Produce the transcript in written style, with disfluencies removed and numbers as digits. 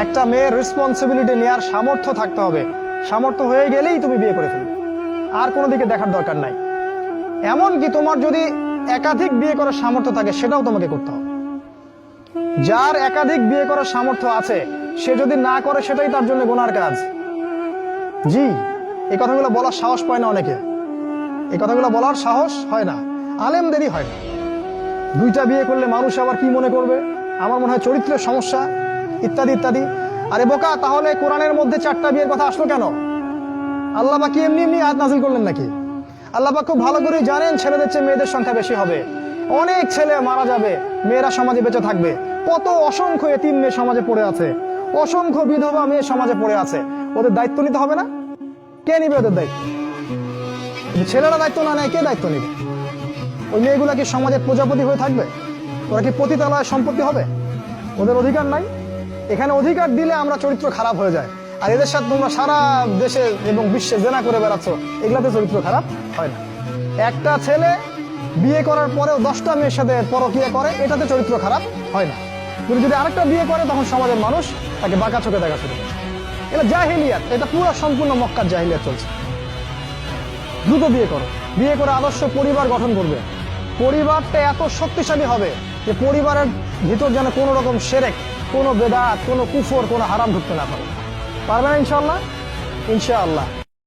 একটা মেয়ের রেসপন্সিবিলিটি নেওয়ার সামর্থ্য থাকতে হবে। সামর্থ্য হয়ে গেলেই তুমি বিয়ে করে ফেলবে, আর কোনো দিকে দেখার দরকার নাই। এমনকি তোমার যদি একাধিক বিয়ে করার সামর্থ্য থাকে সেটাও তোমাকে করতে হবে। যার একাধিক বিয়ে করার সামর্থ্য আছে সে যদি না করে সেটাই তার জন্য গুনার কাজ। জি, এই কথাগুলো বলার সাহস পায় না অনেকে, এই কথাগুলো বলার সাহস হয় না, আলেমদেরই হয় না। দুইটা বিয়ে করলে মানুষ আবার কি মনে করবে, আমার মনে হয় চরিত্রের সমস্যা ইত্যাদি ইত্যাদি। আরে বোকা, তাহলে কোরআনের মধ্যে 4টা বিয়ের কথা আসলো কেন? আল্লাহ পাক কি এমনি এমনি আয়াত নাযিল করলেন নাকি? আল্লাহ পাক খুব ভালো করে জানেন ছেলেদের চেয়ে মেয়েদের সংখ্যা বেশি হবে। অনেক ছেলে মারা যাবে, মেয়েরা সমাজে বেঁচে থাকবে। কত অসংখ্য এতিম মেয়ে সমাজে পড়ে আছে, অসংখ্য বিধবা মেয়ে সমাজে পড়ে আছে। ওদের দায়িত্ব নিতে হবে না? কে নিবে ওদের দায়িত্ব? ছেলেরা দায়িত্ব না নেয় কে দায়িত্ব নিবে? ওই মেয়েগুলা কি সমাজের প্রজাপতি হয়ে থাকবে? ওরা কি পতিতালয় সম্পত্তি হবে? ওদের অধিকার নাই? এখানে অধিকার দিলে আমরা চরিত্র খারাপ হয়ে যায়। আর এদের সাথে তোমরা সারা দেশে এবং বিশ্বে জেনা করে বেড়াচ্ছ, এগুলাতে চরিত্র খারাপ হয় না। একটা ছেলে বিয়ে করার পরেও 10টা মেয়ের সাথে পরকীয়া করে, এটাতে চরিত্র খারাপ হয় না। কিন্তু যদি আরেকটা বিয়ে করে তখন সমাজের মানুষ তাকে বাঁকা চোখে দেখা শুরু করে। এটা জাহিলিয়াত, এটা পুরো সম্পূর্ণ মক্কার জাহিলিয়াত চলছে। দ্রুত বিয়ে করো, বিয়ে করে আদর্শ পরিবার গঠন করবে। পরিবারটা এত শক্তিশালী হবে যে পরিবারের ভিতর যেন কোনো রকম শিরক, কোনো বেদাত, কোনো কুফর, কোনো হারাম ঢুকতে না পারে। পারবে না ইনশাআল্লাহ? ইনশাআল্লাহ।